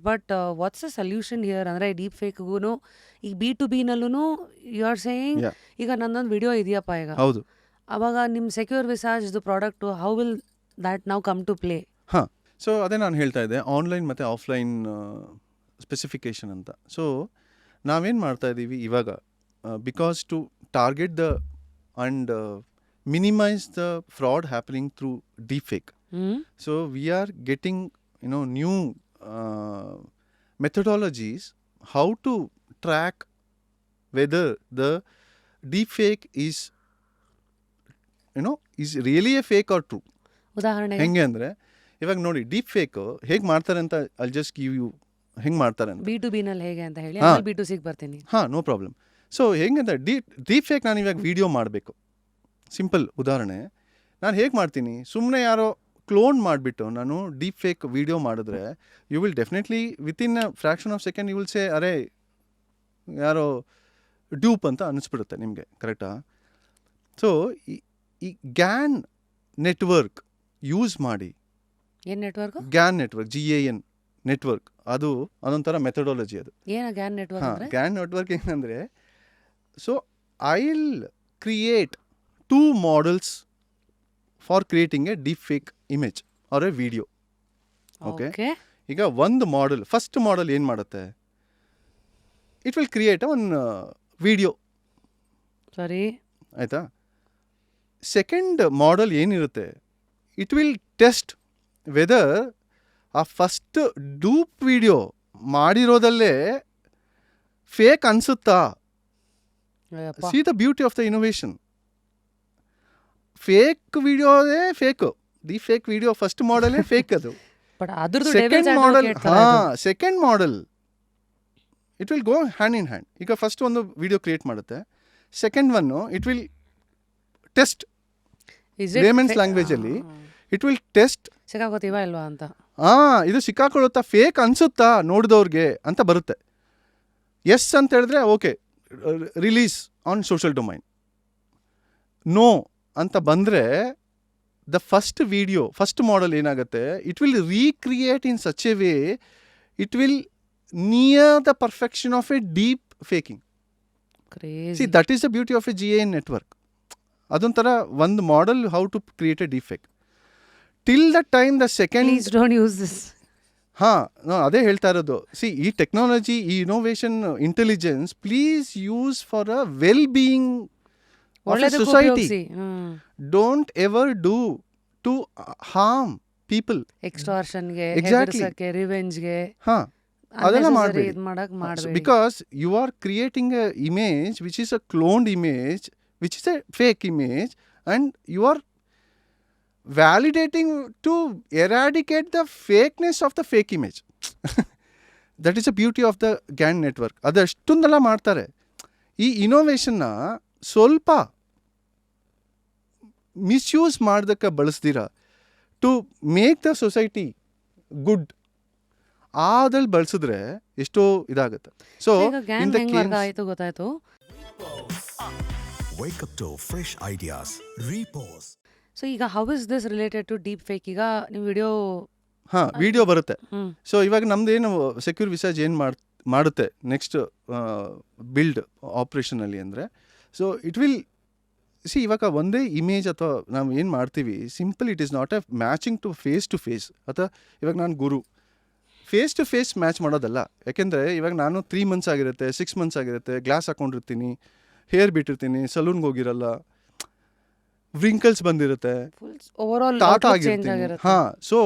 But what's the solution here? ಅಂದರೆ deep ಫೇಕ್ಗೂ ಈಗ B2B ನಲ್ಲೂ ಯು ಆರ್ ಸೇಯಿಂಗ್ Yeah. ಈಗ ನನ್ನೊಂದು ವಿಡಿಯೋ ಇದೆಯಪ್ಪ ಈಗ, ಹೌದು. ಅವಾಗ ನಿಮ್ಮ ಸೆಕ್ಯೂರ್ ವಿಸಾಜ್ದು product how will that now come to play? ಹಾಂ, ಸೊ ಅದೇ ನಾನು ಹೇಳ್ತಾ ಇದ್ದೆ, ಆನ್ಲೈನ್ ಮತ್ತು ಆಫ್ಲೈನ್ ಸ್ಪೆಸಿಫಿಕೇಶನ್ ಅಂತ. ಸೊ ನಾವೇನು ಮಾಡ್ತಾ ಇದ್ದೀವಿ ಇವಾಗ, because to target the and minimise the fraud happening through deep fake. So we are getting, new methodologies how to track whether the deep fake is really a fake or true. ಉದಾಹರಣೆಗೆ ಹೆಂಗೆ ಅಂದರೆ, ಇವಾಗ ನೋಡಿ deep fake ಹೇಗೆ ಮಾಡ್ತಾರೆ ಅಂತ I'll just give you ಹೆಂಗೆ ಮಾಡ್ತಾರೆ ಅಂತ. B2B ನಲ್ಲಿ ಹೇಗೆ ಅಂತ ಹೇಳಿ, ಹಾ. ಆಮೇಲೆ B2C ಗೆ ಬರ್ತೀನಿ. ಹಾಂ, ನೋ ಪ್ರಾಬ್ಲಮ್. ಸೊ ಹೆಂಗಂತ ಡೀಪ್ ಫೇಕ್ ನಾನು ಇವಾಗ ವಿಡಿಯೋ ಮಾಡಬೇಕು, ಸಿಂಪಲ್ ಉದಾಹರಣೆ. ನಾನು ಹೇಗೆ ಮಾಡ್ತೀನಿ, ಸುಮ್ಮನೆ ಯಾರೋ ಕ್ಲೋನ್ ಮಾಡಿಬಿಟ್ಟು ನಾನು ಡೀಪ್ ಫೇಕ್ ವಿಡಿಯೋ ಮಾಡಿದ್ರೆ you will definitely within a fraction of second you will say ಅರೆ ಯಾರೋ ಡ್ಯೂಪ್ ಅಂತ ಅನ್ನಿಸ್ಬಿಡುತ್ತೆ ನಿಮಗೆ, ಕರೆಕ್ಟಾ? ಸೊ ಈ ಗ್ಯಾನ್ ನೆಟ್ವರ್ಕ್ ಯೂಸ್ ಮಾಡಿ, ಏನು network? GAN network, GAN network, ಅದೊಂಥರ ಮೆಥಡಾಲಜಿ ಅದು. ಏನು ಗ್ಯಾನ್ ನೆಟ್ವರ್ಕ್ ಹಾಂ, ಅಂದರೆ? ಗ್ಯಾನ್ ನೆಟ್ವರ್ಕ್ ಏನಂದರೆ, so I will create 2 models for creating a deep fake image or a video. Okay, okay. ಈಗ ಒಂದು ಮಾಡೆಲ್, ಫಸ್ಟ್ ಮಾಡೆಲ್ ಏನು ಮಾಡುತ್ತೆ, it will create one video, ಸರಿ. ಆಯಿತಾ? ಸೆಕೆಂಡ್ ಮಾಡೆಲ್ ಏನಿರುತ್ತೆ, ಇಟ್ ವಿಲ್ ಟೆಸ್ಟ್ ವೆದರ್ ಆ first dupe video ಮಾಡಿರೋದಲ್ಲೇ fake ಅನಿಸುತ್ತಾ. ಅಯ್ಯಪ್ಪ. See the beauty of the innovation. Fake ವಿಡಿಯೋದೇ fake, the fake video first ಮಾಡೆಲೇ ಫೇಕ್ ಅದು. ಬಟ್ ಅದ್ರದ್ದು second model, second model it will go hand in hand. ಈಗ first ಒಂದು ವಿಡಿಯೋ ಕ್ರಿಯೇಟ್ ಮಾಡುತ್ತೆ, ಸೆಕೆಂಡ್ ಒನ್ನು ಇಟ್ ವಿಲ್ ಟೆಸ್ಟ್ ಲೇಮನ್ಸ್ ಲ್ಯಾಂಗ್ವೇಜಲ್ಲಿ, it will test ಸಿಕ್ಕಾಕೋತೀವ ಇಲ್ವಾ ಅಂತ. ಇದು ಸಿಕ್ಕಾಕೊಳ್ಳುತ್ತಾ, ಫೇಕ್ ಅನಿಸುತ್ತಾ ನೋಡಿದವ್ರಿಗೆ ಅಂತ ಬರುತ್ತೆ. ಎಸ್ ಅಂತ ಹೇಳಿದ್ರೆ okay, release on social domain. No ಅಂತ ಬಂದರೆ the first video, first model ಏನಾಗುತ್ತೆ, it will recreate in such a way, it will near the perfection of a deep faking. See that is the beauty of a GAN network. ಅದೊಂಥರ ಒಂದು model how to create a deep fake. Till the time the second, please don't use this. ಹಾಂ, ಅದೇ ಹೇಳ್ತಾ ಇರೋದು. See, ಈ technology, ಈ innovation, intelligence please use for a well being of a society. Don't ever do to harm people. ಎಕ್ಸ್ಟಾರ್ಷನ್ಗೆ, Exactly. ಹೆದರ್ಸಕ್ಕೆ, ರಿವೆಂಜ್ಗೆ ಅದೆಲ್ಲ ಮಾಡಬೇಡಿ. ಇದು ಮಾಡಕ್ ಮಾಡಬೇಡಿ. Because you are creating a image which is a cloned image, which is a fake image, and you are validating to eradicate the fakeness of the fake image. That is the beauty of the GAN network. ಅದಷ್ಟೊಂದೆಲ್ಲ ಮಾಡ್ತಾರೆ. ಈ ಇನೋವೇಷನ್ನ ಸ್ವಲ್ಪ misuse ಮಾಡೋದಕ್ಕೆ ಬಳಸ್ದಿರ to make the society good, ಅದ್ರಲ್ಲಿ ಬಳಸಿದ್ರೆ ಎಷ್ಟೋ ಇದಾಗುತ್ತೆ. So Gyan ಹೆಂಗ್ ವರ್ಗ ಆಯ್ತು ಗೊತ್ತಾಯ್ತು. Wake up to fresh ideas. Repose. So ಈಗ how is this related to deep fake? ಈಗ ನೀವು ವಿಡಿಯೋ, ಹಾಂ, ವಿಡಿಯೋ ಬರುತ್ತೆ. ಸೊ ಇವಾಗ ನಮ್ದೇನು ಸೆಕ್ಯೂರ್ ವಿಸಾಜ್ ಏನು ಮಾಡುತ್ತೆ ನೆಕ್ಸ್ಟ್ ಬಿಲ್ಡ್ ಆಪ್ರೇಷನಲ್ಲಿ ಅಂದರೆ, ಸೊ ಇಟ್ ವಿಲ್ ಸಿ, ಇವಾಗ ಒಂದೇ ಇಮೇಜ್ ಅಥವಾ ನಾವು ಏನು ಮಾಡ್ತೀವಿ, simple it is not a matching to face. ಅಥವಾ ಇವಾಗ ನಾನು ಗುರು ಫೇಸ್ ಟು ಫೇಸ್ ಮ್ಯಾಚ್ ಮಾಡೋದಲ್ಲ. ಯಾಕೆಂದರೆ ಇವಾಗ ನಾನು 3 months ಆಗಿರುತ್ತೆ, 6 months ಆಗಿರುತ್ತೆ, ಗ್ಲಾಸ್ ಹಾಕೊಂಡಿರ್ತೀನಿ, ಹೇರ್ ಬಿಟ್ಟಿರ್ತೀನಿ, ಸಲೂನ್ಗೆ ಹೋಗಿರಲ್ಲ, ವ್ರಿಂಕಲ್ಸ್ ಬಂದಿರುತ್ತೆ, ತಾತ ಆಗಿರ್ತೀನಿ. ಹಾಂ, so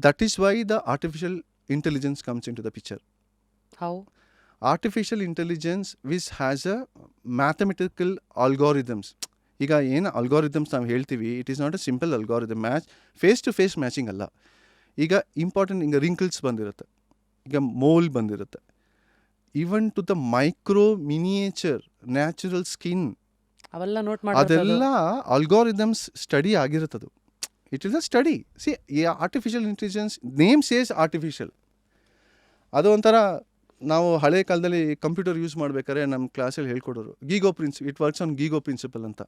that is why the artificial intelligence comes in to the picture. How? Artificial intelligence which has a mathematical algorithms. ಈಗ ಏನು ಆಲ್ಗಾರಿದಮ್ಸ್ ನಾವು ಹೇಳ್ತೀವಿ, it is not a simple algorithm. Face to face matching ಅಲ್ಲ. ಈಗ important, ಈಗ wrinkles ಬಂದಿರುತ್ತೆ, ಈಗ mole ಬಂದಿರುತ್ತೆ, even to the micro miniature natural skin, ಅವೆಲ್ಲ ನೋಟ್ ಅದೆಲ್ಲ ಆಲ್ಗಾರಿದಮ್ಸ್ ಸ್ಟಡಿ ಆಗಿರುತ್ತದು. It is a study. See, ಈ artificial intelligence name says artificial. ಅದು ಒಂಥರ ನಾವು ಹಳೆ ಕಾಲದಲ್ಲಿ ಕಂಪ್ಯೂಟರ್ ಯೂಸ್ ಮಾಡ್ಬೇಕಾದ್ರೆ ನಮ್ಮ ಕ್ಲಾಸಲ್ಲಿ ಹೇಳ್ಕೊಡೋರು ಇಟ್ ವರ್ಕ್ಸ್ ಆನ್ ಗೀಗೋ ಪ್ರಿನ್ಸಿಪಲ್ ಅಂತ.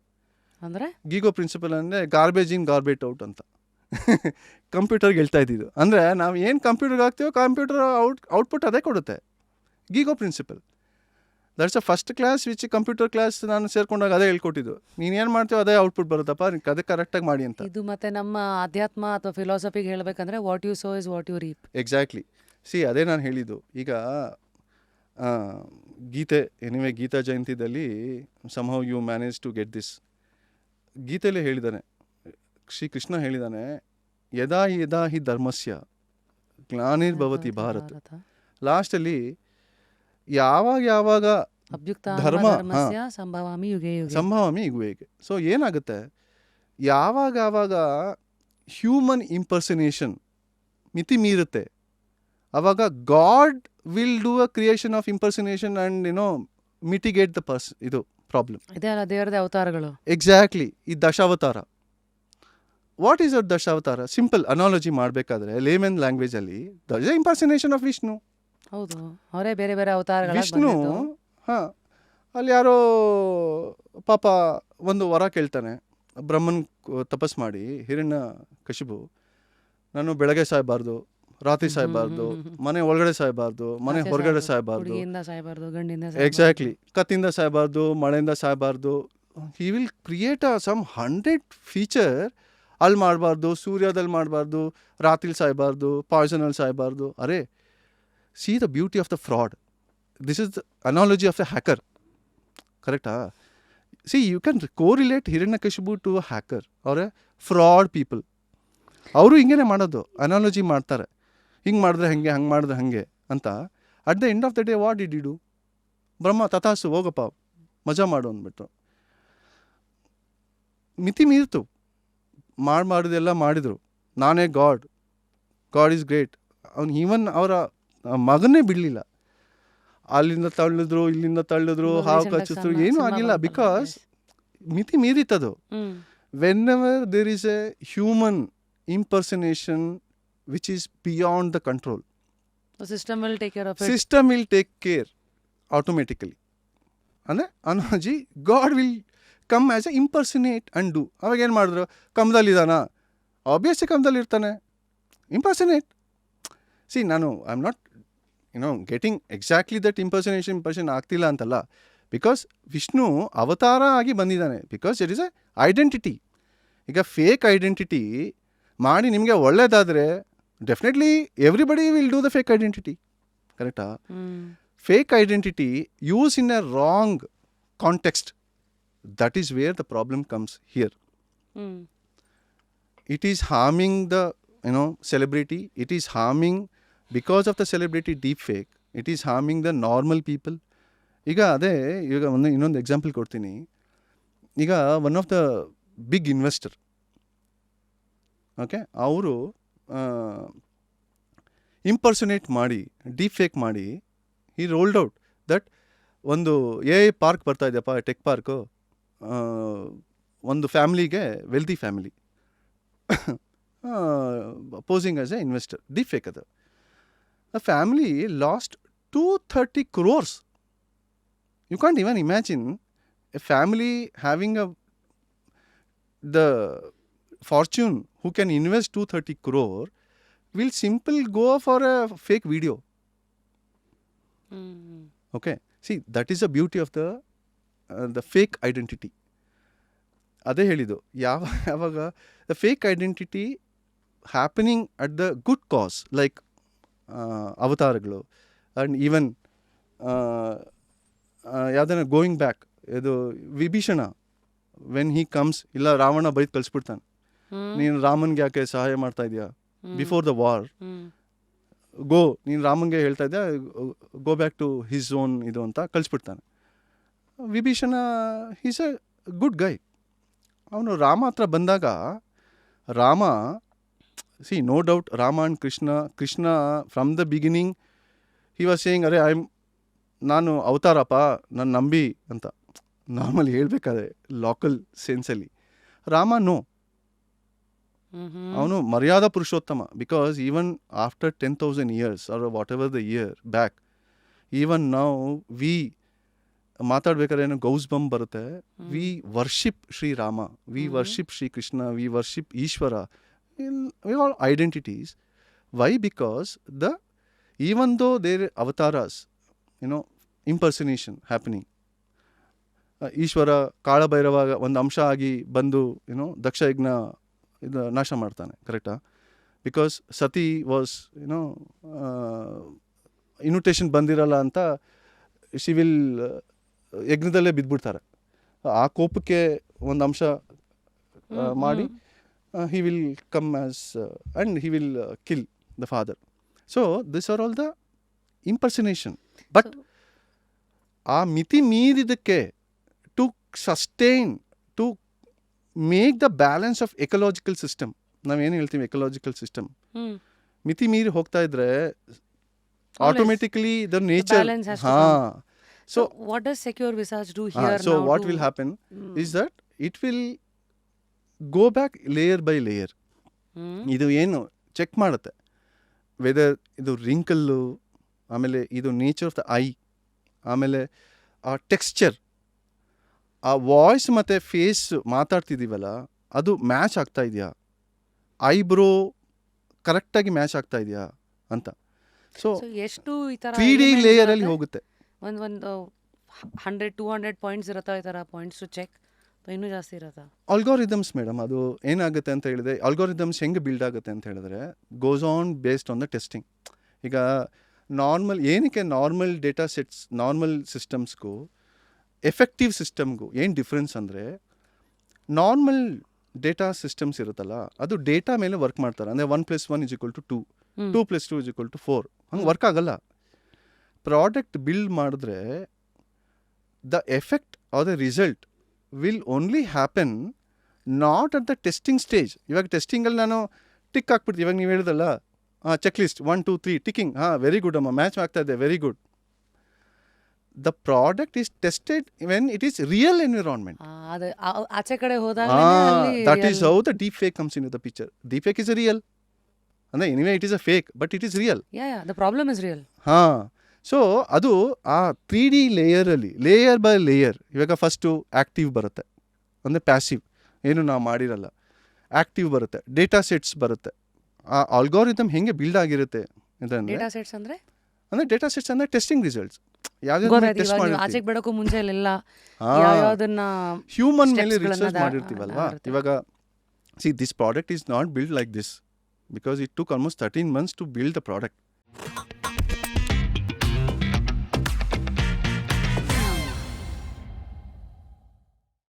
ಅಂದರೆ ಗೀಗೋ ಪ್ರಿನ್ಸಿಪಲ್ ಅಂದರೆ ಗಾರ್ಬೇಜ್ ಇನ್ ಗಾರ್ಬೇಟ್ ಔಟ್ ಅಂತ. ಕಂಪ್ಯೂಟರ್ಗೆ ಹೇಳ್ತಾ ಇದ್ದಿದ್ದು. ಅಂದರೆ ನಾವು ಏನು ಕಂಪ್ಯೂಟರ್ಗೆ ಹಾಕ್ತೀವೋ ಕಂಪ್ಯೂಟರ್ ಔಟ್ಪುಟ್ ಅದೇ ಕೊಡುತ್ತೆ. GIGO principle. That's a first class which computer class ನಾನು ಸೇರ್ಕೊಂಡಾಗ ಅದೇ ಹೇಳ್ಕೊಟ್ಟಿದ್ದು. ನೀನು ಏನು ಮಾಡ್ತೀವೋ ಅದೇ ಔಟ್ಪುಟ್ ಬರುತ್ತಪ್ಪ, ಅದೇ ಕರೆಕ್ಟಾಗಿ ಮಾಡಿ ಅಂತ. ಇದು ಮತ್ತೆ ನಮ್ಮ ಆಧ್ಯಾತ್ಮ ಅಥವಾ ಫಿಲಾಸಫಿಗೆ ಹೇಳ್ಬೇಕಂದ್ರೆ what you sow is what you reap. Exactly. ಅದೇ ನಾನು ಹೇಳಿದ್ದು. ಈಗ ಗೀತೆ, ಎನಿವೆ ಗೀತಾ ಜಯಂತಿದಲ್ಲಿ somehow you manage to get this. ಗೀತೆಯಲ್ಲೇ ಹೇಳಿದ್ದಾನೆ, ಶ್ರೀಕೃಷ್ಣ ಹೇಳಿದ್ದಾನೆ, ಯದಾ ಯದಾ ಹಿ ಧರ್ಮಸ್ಯ ಗ್ಲಾನಿರ್ಭವತಿ ಭಾರತ್. ಲಾಸ್ಟಲ್ಲಿ ಯಾವಾಗ ಧರ್ಮ ಸಂಭವಾಮಿ ಯುಗೆ ಯುಗೆ. ಸಂಭವಾಮಿ ಯುಗೆ. ಸೊ ಏನಾಗುತ್ತೆ, ಯಾವಾಗ ಹ್ಯೂಮನ್ ಇಂಪರ್ಸನೇಷನ್ ಮಿತಿ ಮೀರುತ್ತೆ, ಆವಾಗ God will do a creation of impersonation and mitigate the ಇದು ಪ್ರಾಬ್ಲಮ್. ಇದೇ ಅಲ್ಲ ದೇವರದ ಅವತಾರಗಳು. ಎಕ್ಸಾಕ್ಟ್ಲಿ. ಈ Dashavatara. What is a Dashavatara? Simple analogy ಮಾಡಬೇಕಾದ್ರೆ ಲೇಮನ್ ಲ್ಯಾಂಗ್ವೇಜಲ್ಲಿ ದ ಇಂಪರ್ಸನೇಷನ್ ಆಫ್ ವಿಷ್ಣು. ಹೌದು, ಅವರೇ ಬೇರೆ ಬೇರೆ ಅವತಾರಗಳು. ವಿಷ್ಣು ಅಲ್ಲಿ ಯಾರೋ ಪಾಪ ಒಂದು ವರ ಕೇಳ್ತಾನೆ, ಬ್ರಹ್ಮನ್ ತಪಸ್ ಮಾಡಿ ಹಿರಣ್ಯ ಕಶಿಪು, ನಾನು ಬೆಳಗ್ಗೆ ಸಾಯಬಾರ್ದು, ರಾತ್ರಿ ಸಾಯಬಾರ್ದು, ಮನೆ ಒಳಗಡೆ ಸಾಯಬಾರ್ದು, ಮನೆ ಹೊರಗಡೆ ಸಾಯಬಾರ್ದು, ಎಕ್ಸಾಕ್ಟ್ಲಿ, ಕತ್ತಿಂದ ಸಾಯಬಾರ್ದು, ಮಳೆಯಿಂದ ಸಾಯಬಾರ್ದು. He will create some 100 feature. ಅಲ್ಲಿ ಮಾಡಬಾರ್ದು, ಸೂರ್ಯದಲ್ಲಿ ಮಾಡಬಾರ್ದು, ರಾತ್ರಿ ಸಾಯಬಾರ್ದು, ಪಾಯ್ಸನಲ್ಲಿ ಸಾಯಬಾರ್ದು. ಅರೆ, see the beauty of the fraud. This is the analogy of the hacker. ಕರೆಕ್ಟಾ? See you can correlate Hiranyakashipu to a hacker or a fraud people. ಅವರು ಹಿಂಗೇನೆ ಮಾಡೋದು, ಅನಾಲಜಿ ಮಾಡ್ತಾರೆ, ಹಿಂಗೆ ಮಾಡಿದ್ರೆ ಹಾಗೆ, ಹಂಗೆ ಮಾಡಿದ್ರೆ ಹಾಗೆ ಅಂತ. At the end of the day what did you do? Brahma ತಥಾಸು, ಹೋಗಪ್ಪ ಮಜಾ ಮಾಡು ಅಂದ್ಬಿಟ್ಟು. ಮಿತಿ ಮೀರ್ತು ಮಾಡಿದೆಲ್ಲ ಮಾಡಿದರು. ನಾನೇ ಗಾಡ್ ಈಸ್ ಗ್ರೇಟ್. ಅವ್ನು ಈವನ್ ಅವರ ಮಗನ್ನೇ ಬಿಡಲಿಲ್ಲ. ಅಲ್ಲಿಂದ ತಳ್ಳಿದ್ರು, ಇಲ್ಲಿಂದ ತಳ್ಳಿದ್ರು, ಹಾವು ಕಚ್ಚಿದ್ರು, ಏನೂ ಆಗಿಲ್ಲ. ಬಿಕಾಸ್ ಮಿತಿ ಮೀರಿತ್ತದು. Whenever there is a human impersonation which is beyond the control, system will take care automatically. ಅಂದರೆ analogy, God will come as a impersonate and do. ಅವಾಗ ಏನು ಮಾಡಿದ್ರು? ಕಮದಲ್ಲಿದ್ದಾನ? ಆಬ್ವಿಯಸ್ಲಿ ಕಮದಲ್ಲಿ ಇರ್ತಾನೆ. ಇಂಪರ್ಸನೇಟ್. ಸಿ, ನಾನು I am not getting exactly that ಇಂಪರ್ಸನ್ ಆಗ್ತಿಲ್ಲ ಅಂತಲ್ಲ. ಬಿಕಾಸ್ ವಿಷ್ಣು ಅವತಾರ ಆಗಿ ಬಂದಿದ್ದಾನೆ. Because it is a identity. ಈಗ ಫೇಕ್ ಐಡೆಂಟಿಟಿ ಮಾಡಿ ನಿಮಗೆ ಒಳ್ಳೇದಾದರೆ definitely everybody will do the fake identity. ಕರೆಕ್ಟಾ? Fake identity use in a wrong context, that is where the problem comes here. It is harming the celebrity. It is harming, because of the celebrity deep fake, it is harming the normal people. ಈಗ ಇನ್ನೊಂದು example ಕೊಡ್ತೀನಿ. ಈಗ one of the big investor, okay, ಅವರು impersonate ಮಾಡಿ, deep fake ಮಾಡಿ, ಈ rolled out that ಒಂದು park ಬರ್ತಾ ಇದೆಯಪ್ಪ, ಟೆಕ್ ಪಾರ್ಕು, ಒಂದು ಫ್ಯಾಮ್ಲಿಗೆ, wealthy family, posing as a investor, deep fake ಅದು. The family lost 230 crores. You can't even imagine a family having the fortune who can invest 230 crore will simply go for a fake video. Okay, see, that is the beauty of the fake identity. ಅದೇ ಹೇಳಿದ್ದು, ಯಾವಾಗ the fake identity happening at the good cause, like ಅವತಾರಗಳು, and even ಯಾವುದನ್ನ going back, ಇದು Vibhishana, when he comes, ಇಲ್ಲ ರಾವಣ ಬೈದು ಕಳಿಸ್ಬಿಡ್ತಾನೆ, ನೀನು ರಾಮನ್ಗೆ ಯಾಕೆ ಸಹಾಯ ಮಾಡ್ತಾ ಇದೆಯಾ, ಬಿಫೋರ್ ದ ವಾರ್, ನೀನು ರಾಮನ್ಗೆ ಹೇಳ್ತಾ ಇದ್ಯಾ, go back to his own ಇದು ಅಂತ ಕಳಿಸ್ಬಿಡ್ತಾನೆ. Vibhishana is a good guy. ಅವನು ರಾಮ ಹತ್ರ ಬಂದಾಗ, Rama, see, no doubt, Rama and Krishna from the beginning he was saying, ಅರೆ ನಾನು ಅವತಾರಪ್ಪ, ನಾನು ನಂಬಿ ಅಂತ ನಾರ್ಮಲಿ ಹೇಳ್ಬೇಕಾದ್ರೆ ಲಾಕಲ್ ಸೆನ್ಸಲ್ಲಿ. ರಾಮ ನೋ, ಅವನು ಮರ್ಯಾದಾ ಪುರುಷೋತ್ತಮ. Because even after 10,000 years or whatever the year back, even ನಾವು ವಿ ಮಾತಾಡ್ಬೇಕಾದ್ರೆ ಏನೋ ಗೌಸ್ ಬಂಬ್ ಬರುತ್ತೆ. We worship Shri Rama, we worship Shri Krishna, we worship Ishwara. we all identities. Why? Because even though there are avatars, impersonation happening. Ishwara ಕಾಳಭೈರವಾಗ ಒಂದು ಅಂಶ ಆಗಿ ಬಂದು ದಕ್ಷಯಜ್ಞ ಇದು ನಾಶ ಮಾಡ್ತಾನೆ, ಕರೆಕ್ಟಾ? ಬಿಕಾಸ್ ಸತಿ ವಾಸ್ ಇನ್ವಿಟೇಷನ್ ಬಂದಿರಲ್ಲ ಅಂತ ಶಿ ವಿಲ್ ಯಜ್ಞದಲ್ಲೇ ಬಿದ್ದುಬಿಡ್ತಾರೆ. ಆ ಕೋಪಕ್ಕೆ ಒಂದು ಅಂಶ ಮಾಡಿ he will come as and he will kill the father. So these are all the impersonation. But ಆ ಮಿತಿ ಮೀರಿದಕ್ಕೆ to sustain, to make the balance of ecological system, ನಾವೇನು ಹೇಳ್ತೀವಿ ಎಕಲಾಜಿಕಲ್ ಸಿಸ್ಟಮ್, ಮಿತಿ ಮೀರಿ ಹೋಗ್ತಾ ಇದ್ರೆ automatically the nature. So what does Secure Visage do here? So what will happen is that it will go back layer by layer. ಇದು ಏನು check ಮಾಡುತ್ತೆ, weather ಇದು ರಿಂಕಲ್ಲು, ಆಮೇಲೆ ಇದು ನೇಚರ್ ಆಫ್ ದ ಐ, ಆಮೇಲೆ ಆ ಟೆಕ್ಸ್ಚರ್, ಆ ವಾಯ್ಸ್ ಮತ್ತು ಫೇಸ್ ಮಾತಾಡ್ತಿದ್ದೀವಲ್ಲ ಅದು ಮ್ಯಾಚ್ ಆಗ್ತಾ ಇದೆಯಾ, ಐಬ್ರೋ ಕರೆಕ್ಟಾಗಿ ಮ್ಯಾಚ್ ಆಗ್ತಾ ಇದೆಯಾ ಅಂತ. ಸೊ ಎಷ್ಟು ಈ ಥರ 3D ಲೇಯರಲ್ಲಿ ಹೋಗುತ್ತೆ. ಒಂದು 100-200 ಪಾಯಿಂಟ್ಸ್ ಇರುತ್ತಾ ಈ ಥರ ಪಾಯಿಂಟ್ಸ್ ಟು ಚೆಕ್, ಇನ್ನೂ ಜಾಸ್ತಿ ಇರುತ್ತಾ? ಆಲ್ಗೋರಿದಮ್ಸ್ ಮೇಡಮ್, ಅದು ಏನಾಗುತ್ತೆ ಅಂತ ಹೇಳಿದ್ರೆ, ಆಲ್ಗೋರಿದಮ್ಸ್ ಹೆಂಗೆ ಬಿಲ್ಡ್ ಆಗುತ್ತೆ ಅಂತ ಹೇಳಿದ್ರೆ goes on based on the testing. ಈಗ ಏನಕ್ಕೆ ನಾರ್ಮಲ್ ಡೇಟಾ ಸೆಟ್ಸ್, ನಾರ್ಮಲ್ ಸಿಸ್ಟಮ್ಸ್ಗೂ ಎಫೆಕ್ಟಿವ್ ಸಿಸ್ಟಮ್ಗೂ ಏನು ಡಿಫ್ರೆನ್ಸ್ ಅಂದರೆ, ನಾರ್ಮಲ್ ಡೇಟಾ ಸಿಸ್ಟಮ್ಸ್ ಇರುತ್ತಲ್ಲ ಅದು ಡೇಟಾ ಮೇಲೆ ವರ್ಕ್ ಮಾಡ್ತಾರೆ. ಅಂದರೆ 1+1 = 2, 2+2 = 4, ಹಂಗೆ ವರ್ಕ್ ಆಗಲ್ಲ. ಪ್ರಾಡಕ್ಟ್ ಬಿಲ್ಡ್ ಮಾಡಿದ್ರೆ the effect are the result will only happen not at the testing stage. ಇವಾಗ ಟೆಸ್ಟಿಂಗಲ್ಲಿ ನಾನು ಟಿಕ್ ಹಾಕ್ಬಿಡ್ತೀನಿ, ಇವಾಗ ನೀವು ಹೇಳಿದಲ್ಲ check list 1 2 3 ticking, very good ಅಮ್ಮ, ಮ್ಯಾಚ್ ಆಗ್ತಾ ಇದೆ, very good. The product is tested when it is real environment. ಆಚೆ ಕಡೆ ಹೋದಾಗ that is how the deep fake comes in the picture. Deep fake is real ಅಂದರೆ anyway it is a fake, but it is real. The problem is real. So ಅದು ಆ 3D ಲೇಯರಲ್ಲಿ layer by layer, ಇವಾಗ first active ಬರುತ್ತೆ, ಅಂದರೆ passive, ಏನು ನಾವು ಮಾಡಿರಲ್ಲ, active ಬರುತ್ತೆ, ಡೇಟಾ ಸೆಟ್ಸ್ ಬರುತ್ತೆ. ಆ ಆಲ್ಗೋರಿದಮ್ ಹೆಂಗೆ ಬಿಲ್ಡ್ ಆಗಿರುತ್ತೆ ಡೇಟಾ ಸೆಟ್ಸ್ ಅಂದರೆ ಡೇಟಾ ಸೆಟ್ಸ್ ಅಂದರೆ ಟೆಸ್ಟಿಂಗ್ ರಿಸಲ್ಟ್ಸ್. ಆಚೆಗೆ ಬಿಡೋಕ್ಕೂ ಮುಂಚೆ ಎಲ್ಲ ಹ್ಯೂಮನ್ ಮೇಲೆ ರಿಸರ್ಚ್ ಮಾಡಿರ್ತೀವಲ್ವಾ. ಇವಾಗ see this product is not build like this because it took almost 13 months to build the product.